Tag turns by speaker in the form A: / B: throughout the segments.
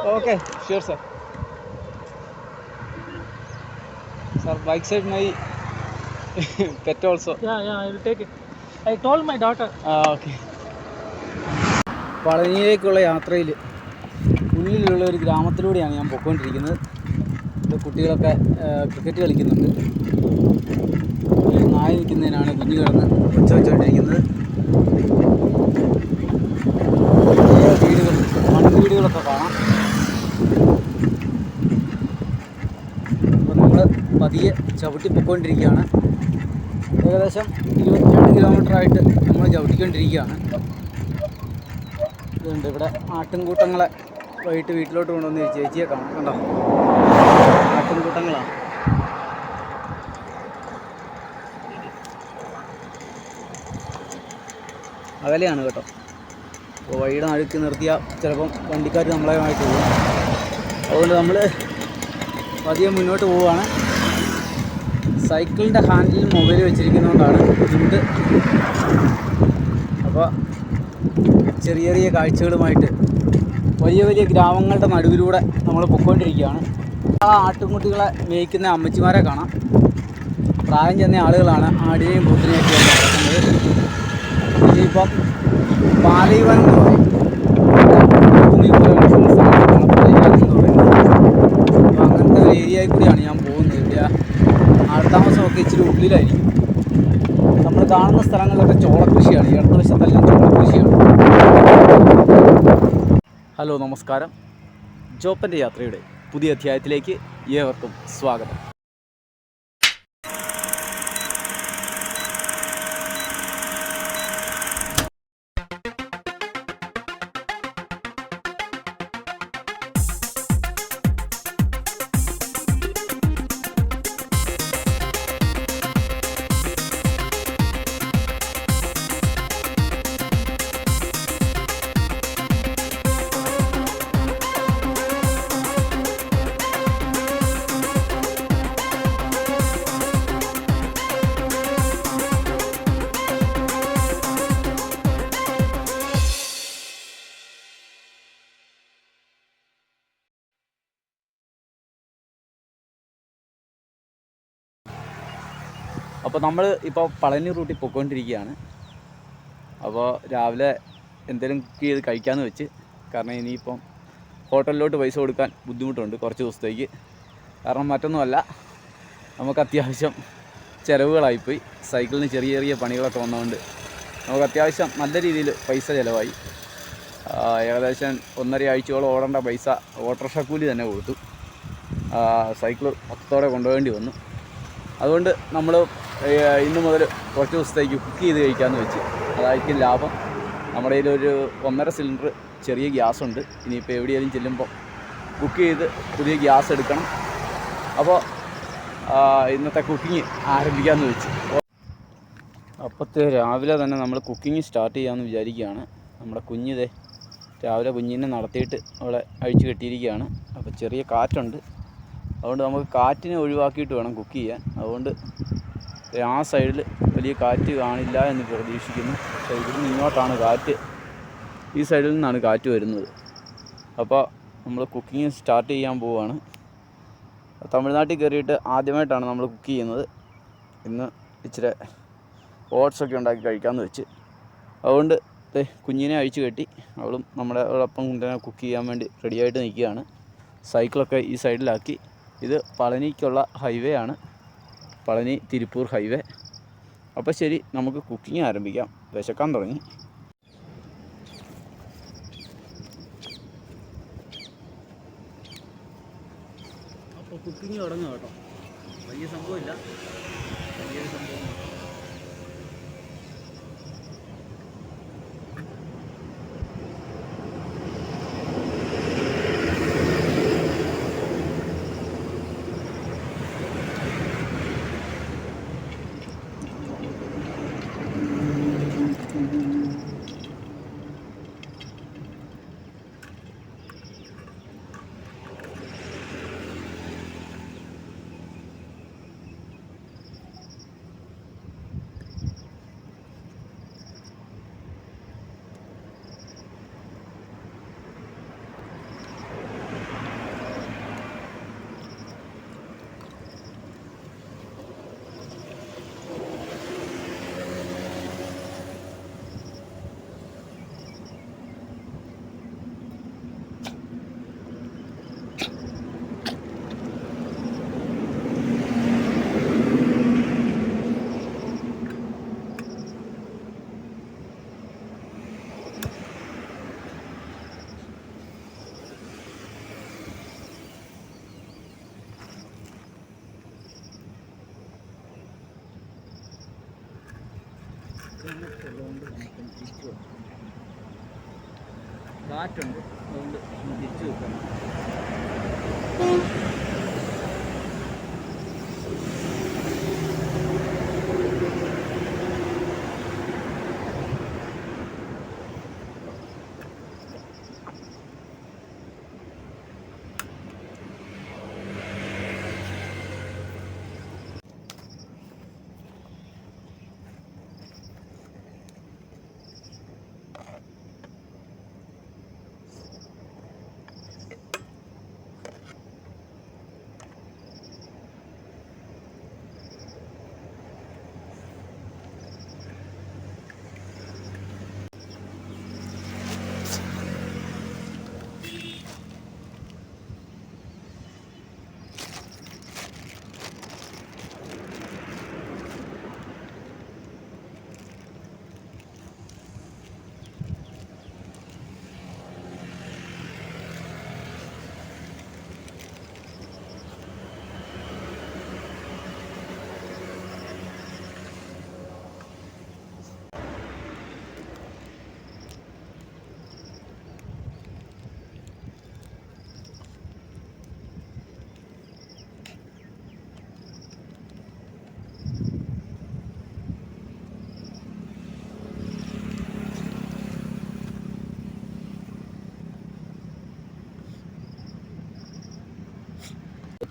A: Okay, sure, sir. Sir, bike side my pet also.
B: Yeah, I will take it. I told my daughter.
A: Okay. പളനിയിലേക്കുള്ള യാത്രയിൽ ഉള്ളിലുള്ള ഒരു ഗ്രാമത്തിലൂടെയാണ് ഞാൻ പോയിക്കൊണ്ടിരിക്കുന്നത്. ഇവിടെ കുട്ടികളൊക്കെ ക്രിക്കറ്റ് കളിക്കുന്നുണ്ട്. നായ നിൽക്കുന്നതിനാണ് കുഞ്ഞു കിടന്ന് ഒച്ച വെച്ചുകൊണ്ടിരിക്കുന്നത്. വീടുകൾ മൺവീടുകളൊക്കെ കാണാം. അപ്പോൾ നമ്മൾ പതിയെ ചവിട്ടി പൊയ്ക്കൊണ്ടിരിക്കുകയാണ്. ഏകദേശം 22 കിലോമീറ്ററായിട്ട് നമ്മൾ ചവിട്ടിക്കൊണ്ടിരിക്കുകയാണ്. ഇതുണ്ട് ഇവിടെ ആട്ടിൻകൂട്ടങ്ങളെ വൈകിട്ട് വീട്ടിലോട്ട് കൊണ്ടുവന്ന് ചേച്ചിയെ കാണാം. കണ്ടോ, ആട്ടിൻകൂട്ടങ്ങളാണ്. അകലെയാണ് കേട്ടോ. അപ്പോൾ വഴിയുടെ നടുക്ക് നിർത്തിയാൽ ചിലപ്പം വണ്ടിക്കാർ നമ്മളായിട്ട് പോകും. അതുകൊണ്ട് നമ്മൾ പതിയെ മുന്നോട്ട് പോവുകയാണ്. സൈക്കിളിൻ്റെ ഹാൻഡിൽ മൊബൈൽ വെച്ചിരിക്കുന്നതുകൊണ്ടാണ് ബുദ്ധിമുട്ട്. അപ്പോൾ ചെറിയ ചെറിയ കാഴ്ചകളുമായിട്ട് വലിയ വലിയ ഗ്രാമങ്ങളുടെ നടുവിലൂടെ നമ്മൾ പൊയ്ക്കൊണ്ടിരിക്കുകയാണ്. ആ ആട്ടുംകുട്ടികളെ മേയ്ക്കുന്ന അമ്മച്ചിമാരെ കാണാം. പ്രായം ചെന്ന ആളുകളാണ് ആടിനെയും പൂത്തിനെയൊക്കെ നടക്കുന്നത്. ഇനിയിപ്പം പാലൈവൻ എന്ന് പറയും, ഭൂമി പോലെയുള്ള സ്ഥലത്താണ് പാലൈവൻ എന്ന് പറയുന്നത്. അപ്പോൾ അങ്ങനത്തെ ഒരു ഏരിയയിൽ കൂടിയാണ് ഞാൻ പോകുന്നത്. ഇവിടെ ആൾത്താമസമൊക്കെ ഇച്ചിരി ഉള്ളിലായിരിക്കും. നമ്മൾ കാണുന്ന സ്ഥലങ്ങളിലൊക്കെ ചോളകൃഷിയാണ്. ഈ അടുത്ത വശത്തെല്ലാം ചോളകൃഷിയാണ്. ഹലോ, നമസ്കാരം. ജോപ്പൻ്റെ യാത്രയുടെ പുതിയ അധ്യായത്തിലേക്ക് ഏവർക്കും സ്വാഗതം. അപ്പോൾ നമ്മൾ ഇപ്പോൾ പളനി റൂട്ടിൽ പോയിക്കൊണ്ടിരിക്കുകയാണ്. അപ്പോൾ രാവിലെ എന്തെങ്കിലും കുക്ക് ചെയ്ത് കഴിക്കാമെന്ന് വെച്ച്. കാരണം ഇനിയിപ്പം ഹോട്ടലിലോട്ട് പൈസ കൊടുക്കാൻ ബുദ്ധിമുട്ടുണ്ട് കുറച്ച് ദിവസത്തേക്ക്. കാരണം മറ്റൊന്നുമല്ല, നമുക്ക് അത്യാവശ്യം ചിലവുകളായിപ്പോയി. സൈക്കിളിന് ചെറിയ ചെറിയ പണികളൊക്കെ വന്നതുകൊണ്ട് നമുക്ക് അത്യാവശ്യം നല്ല രീതിയിൽ പൈസ ചിലവായി. ഏകദേശം 1.5 ആഴ്ചയോളം ഓടേണ്ട പൈസ ഓട്ടോറിക്ഷ കൂലി തന്നെ കൊടുത്തു. സൈക്കിൾ മൊത്തത്തോടെ കൊണ്ടുപോകേണ്ടി വന്നു. അതുകൊണ്ട് നമ്മൾ ഇന്ന് മുതൽ കുറച്ച് ദിവസത്തേക്ക് കുക്ക് ചെയ്ത് കഴിക്കാമെന്ന് വെച്ച്. അതായിരിക്കും ലാഭം. നമ്മുടെ കയ്യിലൊരു 1.5 സിലിണ്ടർ ചെറിയ ഗ്യാസുണ്ട്. ഇനിയിപ്പോൾ എവിടെയെങ്കിലും ചെല്ലുമ്പോൾ കുക്ക് ചെയ്ത് പുതിയ ഗ്യാസ് എടുക്കണം. അപ്പോൾ ഇന്നത്തെ കുക്കിങ് ആരംഭിക്കാമെന്ന് വെച്ച്. അപ്പോഴത്തെ രാവിലെ തന്നെ നമ്മൾ കുക്കിങ് സ്റ്റാർട്ട് ചെയ്യാമെന്ന് വിചാരിക്കുകയാണ്. നമ്മുടെ കുഞ്ഞിതേ രാവിലെ കുഞ്ഞിനെ നടത്തിയിട്ട് അവളെ അഴിച്ചു കെട്ടിയിരിക്കുകയാണ്. അപ്പോൾ ചെറിയ കാറ്റുണ്ട്. അതുകൊണ്ട് നമുക്ക് കാറ്റിനെ ഒഴിവാക്കിയിട്ട് വേണം കുക്ക് ചെയ്യാൻ. അതുകൊണ്ട് ആ സൈഡിൽ വലിയ കാറ്റ് കാണില്ല എന്ന് പ്രതീക്ഷിക്കുന്നു. പക്ഷേ ഇവിടുന്ന് ഇങ്ങോട്ടാണ് കാറ്റ്, ഈ സൈഡിൽ നിന്നാണ് കാറ്റ് വരുന്നത്. അപ്പോൾ നമ്മൾ കുക്കിങ് സ്റ്റാർട്ട് ചെയ്യാൻ പോവുകയാണ്. തമിഴ്നാട്ടിൽ കയറിയിട്ട് ആദ്യമായിട്ടാണ് നമ്മൾ കുക്ക് ചെയ്യുന്നത്. ഇന്ന് ഇച്ചിരി ഓട്സൊക്കെ ഉണ്ടാക്കി കഴിക്കാമെന്ന് വെച്ച്. അതുകൊണ്ട് കുഞ്ഞിനെ അഴിച്ചു കെട്ടി അവളും നമ്മളോടൊപ്പം തന്നെ കുക്ക് ചെയ്യാൻ വേണ്ടി റെഡിയായിട്ട് നിൽക്കുകയാണ്. സൈക്കിളൊക്കെ ഈ സൈഡിലാക്കി. ഇത് പളനിക്കുള്ള ഹൈവേ ആണ്, പളനി തിരുപ്പൂർ ഹൈവേ. അപ്പോൾ ശരി, നമുക്ക് കുക്കിംഗ് ആരംഭിക്കാം. വിശക്കാൻ തുടങ്ങി. അപ്പോൾ കുക്കിംഗ് തുടങ്ങുക കേട്ടോ. വലിയ സംഭവമില്ല, വലിയൊരു സംഭവം. ഉള്ളതുകൊണ്ട് നമുക്ക് തിരിച്ചു വെക്കാം. കാറ്റുണ്ട്, അതുകൊണ്ട് തിരിച്ചു വെക്കണം.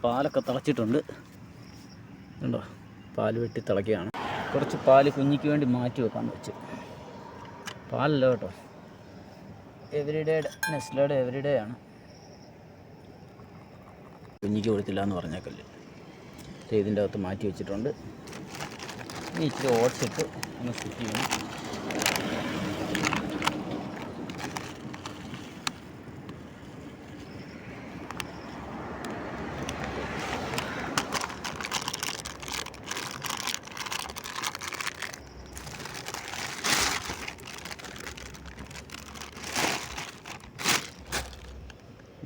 A: പാലൊക്കെ തിളച്ചിട്ടുണ്ട്, ഉണ്ടോ? പാല് വെട്ടി തിളയ്ക്കുകയാണ്. കുറച്ച് പാല് കുഞ്ഞിക്ക് വേണ്ടി മാറ്റി വെക്കാമെന്ന് വെച്ച്. പാലല്ല കേട്ടോ, എവരിഡേ, നെസ്ലയുടെ എവരിഡേ ആണ്. കുഞ്ഞിക്ക് കൊടുത്തില്ല എന്ന് പറഞ്ഞേക്കല്ലേ. ഇതിൻ്റെ അകത്ത് മാറ്റി വെച്ചിട്ടുണ്ട്. ഇനി ഇച്ചിരി ഓട്സ് ഇട്ട് ഒന്ന് സ്റ്റിച്ച് ചെയ്യണം.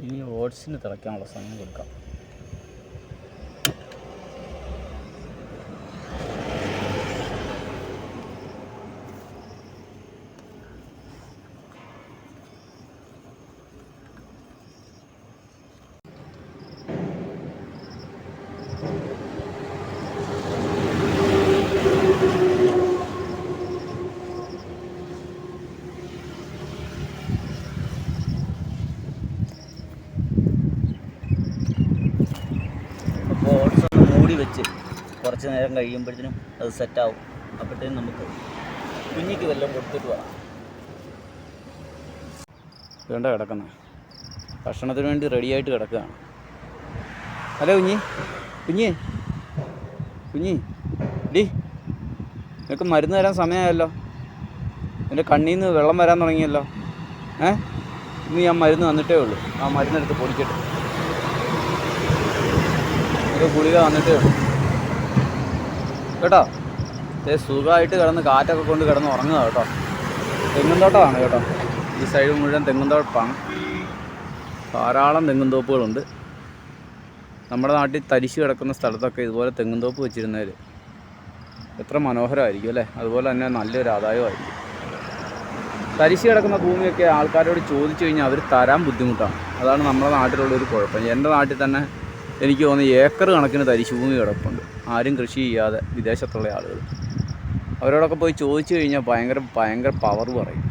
A: ഇനി ഓട്സിന് തിളയ്ക്കാനുള്ള സമയം കൊടുക്കാം. അപ്പോൾ ഓട്സ് ഒന്ന് മൂടി വെച്ച് കുറച്ച് നേരം കഴിയുമ്പോഴത്തേനും അത് സെറ്റാവും. അപ്പോഴത്തേനും നമുക്ക് കുഞ്ഞിക്ക് വല്ലതും കൊടുത്തിട്ട് വേണം. വേണ്ട കിടക്കുന്നത് ഭക്ഷണത്തിന് വേണ്ടി റെഡിയായിട്ട് കിടക്കുകയാണ്. ഹലോ കുഞ്ഞി, കുഞ്ഞി കുഞ്ഞി ഡി, നിനക്ക് മരുന്ന് തരാൻ സമയമായല്ലോ. എൻ്റെ കണ്ണിൽ നിന്ന് വെള്ളം വരാൻ തുടങ്ങിയല്ലോ. ഇന്ന് ഞാൻ മരുന്ന് തന്നിട്ടേ ഉള്ളൂ. ആ മരുന്നെടുത്ത് പൊടിക്കട്ടെ. ഗുളിക വന്നിട്ടേ ഉള്ളൂ കേട്ടോ. സുഖമായിട്ട് കിടന്ന് കാറ്റൊക്കെ കൊണ്ട് കിടന്ന് ഉറങ്ങുക കേട്ടോ. തെങ്ങുന്തോട്ടമാണ് കേട്ടോ, ഈ സൈഡ് മുഴുവൻ തെങ്ങുന്തോട്ടമാണ്. ധാരാളം തെങ്ങുന്തോപ്പുകളുണ്ട്. നമ്മുടെ നാട്ടിൽ തരിശ് കിടക്കുന്ന സ്ഥലത്തൊക്കെ ഇതുപോലെ തെങ്ങുന്തോപ്പ് വെച്ചിരുന്നതിൽ എത്ര മനോഹരമായിരിക്കും അല്ലേ. അതുപോലെ തന്നെ നല്ലൊരു ആദായമായിരിക്കും. തരിശ് കിടക്കുന്ന ഭൂമിയൊക്കെ ആൾക്കാരോട് ചോദിച്ചു കഴിഞ്ഞാൽ അവർ തരാൻ ബുദ്ധിമുട്ടാണ്. അതാണ് നമ്മുടെ നാട്ടിലുള്ളൊരു കുഴപ്പം. എൻ്റെ നാട്ടിൽ തന്നെ എനിക്ക് തോന്നുന്നു ഏക്കർ കണക്കിന് തരിശ് ഭൂമി കിടപ്പുണ്ട്, ആരും കൃഷി ചെയ്യാതെ, വിദേശത്തുള്ള ആളുകൾ. അവരോടൊക്കെ പോയി ചോദിച്ചു കഴിഞ്ഞാൽ ഭയങ്കര പവർ പറയും.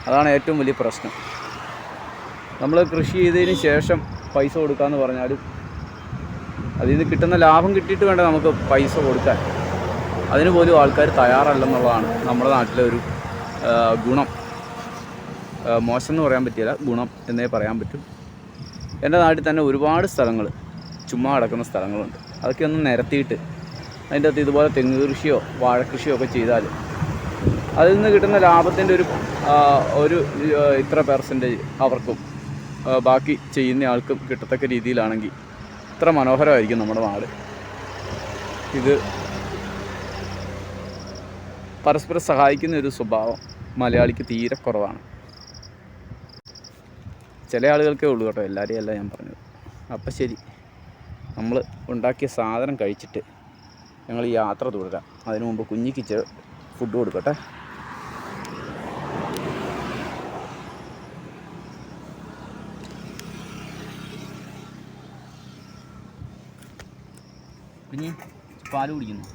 A: അതാണ് ഏറ്റവും വലിയ പ്രശ്നം. നമ്മൾ കൃഷി ചെയ്തതിന് ശേഷം പൈസ കൊടുക്കാമെന്ന് പറഞ്ഞാലും അതിൽ നിന്ന് കിട്ടുന്ന ലാഭം കിട്ടിയിട്ട് വേണ്ട നമുക്ക് പൈസ കൊടുക്കാൻ. അതിന് പോലും ആൾക്കാർ തയ്യാറല്ലെന്നുള്ളതാണ് നമ്മുടെ നാട്ടിലെ ഒരു ഗുണം. മോശം എന്ന് പറയാൻ പറ്റില്ല, ഗുണം എന്നേ പറയാൻ പറ്റും. എൻ്റെ നാട്ടിൽ തന്നെ ഒരുപാട് സ്ഥലങ്ങൾ ചുമ്മാ കിടക്കുന്ന സ്ഥലങ്ങളുണ്ട്. അതൊക്കെ ഒന്ന് നിരത്തിയിട്ട് അതിൻ്റെ അകത്ത് ഇതുപോലെ തെങ്ങ് കൃഷിയോ വാഴക്കൃഷിയോ ഒക്കെ ചെയ്താൽ അതിൽ നിന്ന് കിട്ടുന്ന ലാഭത്തിൻ്റെ ഒരു ഇത്ര പെർസെൻറ്റേജ് അവർക്കും ബാക്കി ചെയ്യുന്ന ആൾക്കും കിട്ടത്തക്ക രീതിയിലാണെങ്കിൽ ഇത്ര മനോഹരമായിരിക്കും നമ്മുടെ നാട്. ഇത് പരസ്പരം സഹായിക്കുന്ന ഒരു സ്വഭാവം മലയാളിക്ക് തീരെ കുറവാണ്. ചില ആളുകൾക്കേ ഉള്ളൂ കേട്ടോ, എല്ലാവരെയും അല്ല ഞാൻ പറഞ്ഞത്. അപ്പം ശരി, നമ്മൾ ഉണ്ടാക്കിയ സാധനം കഴിച്ചിട്ട് ഞങ്ങൾ യാത്ര തുടരാം. അതിനു മുമ്പ് കുഞ്ഞിക്ക് ഫുഡ് കൊടുക്കട്ടെ. കുഞ്ഞ് പാല് കുടിക്കുന്നു.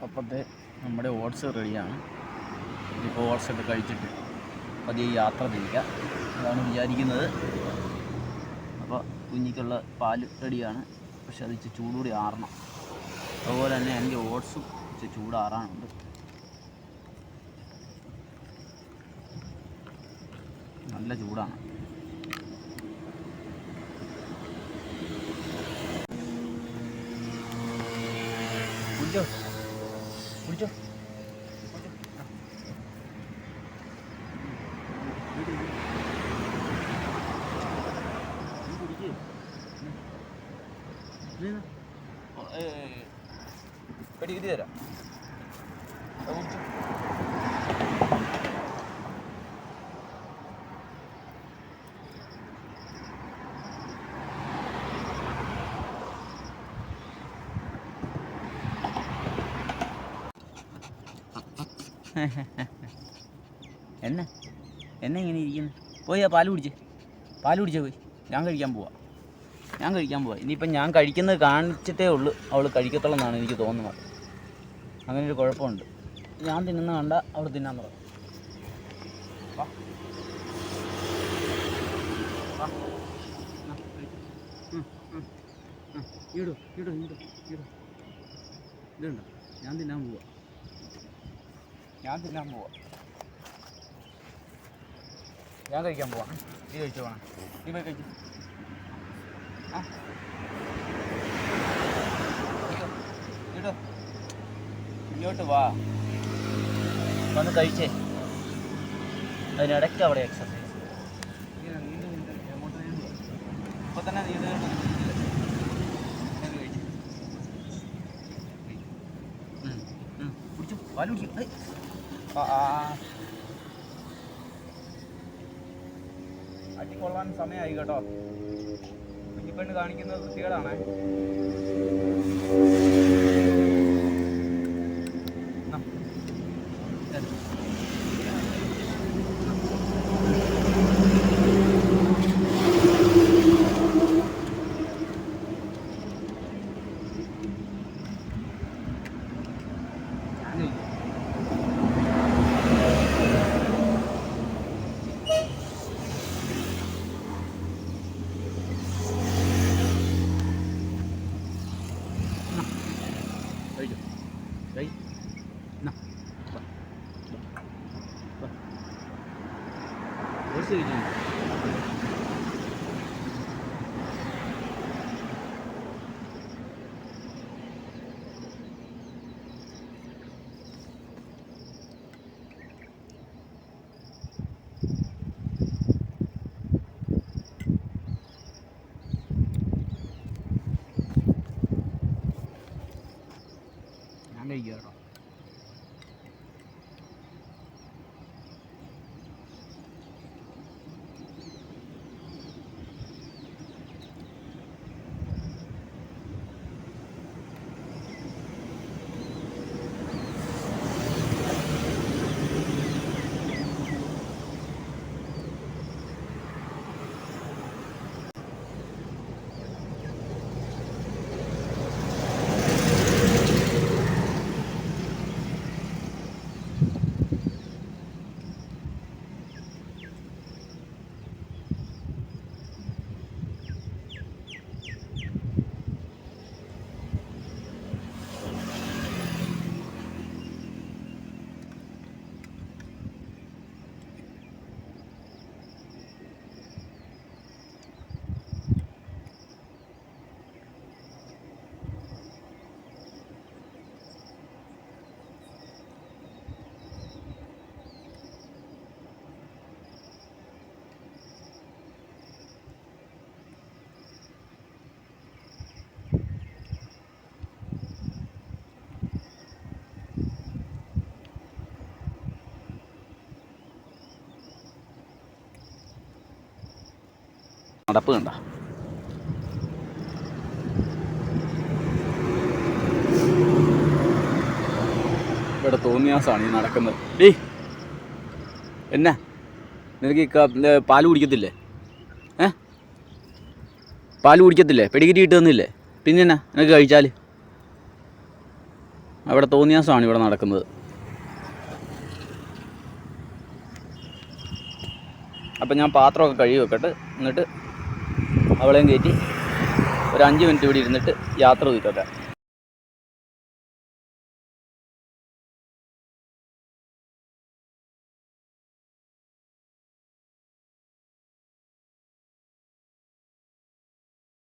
A: അപ്പോഴത്തെ നമ്മുടെ ഓട്സ് റെഡിയാണ്. ഇപ്പോൾ ഓട്സൊക്കെ കഴിച്ചിട്ട് പതിയെ യാത്ര തിരിക്കുക അതാണ് വിചാരിക്കുന്നത്. അപ്പോൾ കുഞ്ഞിക്കുള്ള പാല് റെഡിയാണ്. പക്ഷെ അത് ഇച്ചിരി ചൂടുകൂടി ആറണം. അതുപോലെ തന്നെ എൻ്റെ ഓട്സും ഇച്ചിരി ചൂടാറാനുണ്ട്. നല്ല ചൂടാണ്. കുടിച്ചോ കുടിച്ചോ ഡിഗ്രി തരാം. എന്നെ ഇങ്ങനെ ഇരിക്കുന്നു. പോയി ആ പാല് കുടിച്ചേ പോയി. ഞാൻ കഴിക്കാൻ പോവാ. ഇനിയിപ്പം ഞാൻ കഴിക്കുന്നത് കാണിച്ചിട്ടേ ഉള്ളൂ അവൾ കഴിക്കത്തുള്ളൂ എന്നാണ് എനിക്ക് തോന്നുന്നത്. അങ്ങനെ ഒരു കുഴപ്പമുണ്ട്. ഞാൻ തിന്നുന്ന കണ്ട അവൾ തിന്നാൻ തുടങ്ങും. ഇതുണ്ടോ ഞാൻ തിന്നാൻ പോവാ. ഞാൻ കഴിക്കാൻ പോവാ. നീ കഴിച്ചു പോകണം. നീ പോയി കഴിച്ചു. ഇടോ ഇങ്ങോട്ട് വാ, വന്ന് കഴിച്ചേ. അതിനിടയ്ക്ക് അവിടെ എക്സസൈസ്. ഇപ്പോൾ തന്നെ കുടിച്ചു പാല് കുടിച്ചു. അടിക്കൊള്ളാൻ സമയമായി കേട്ടോ. കുഞ്ഞിപ്പെണ്ണ് കാണിക്കുന്നത് വൃത്തികേടാണേ. ഞാൻ കഴിക്കുക കേട്ടോ. നടപ്പ് കണ്ട. ഇവിടെ തോന്നിയാസാണ് ഈ നടക്കുന്നത്. ഡേ എന്നാ നിനക്ക് പാല് കുടിക്കത്തില്ലേ? പാല് കുടിക്കത്തില്ലേ? പെഡിഗ്രി ഇട്ട് തന്നില്ലേ? പിന്നെ എന്നാ നിനക്ക് കഴിച്ചാൽ? അവിടെ തോന്നിയാസമാണ് ഇവിടെ നടക്കുന്നത്. അപ്പം ഞാൻ പാത്രമൊക്കെ കഴുകി വെക്കട്ടെ. എന്നിട്ട് അവളെയും കയറ്റി ഒരു 5 മിനിറ്റ് ഇവിടെ ഇരുന്നിട്ട് യാത്ര തിരിക്കട്ടെ.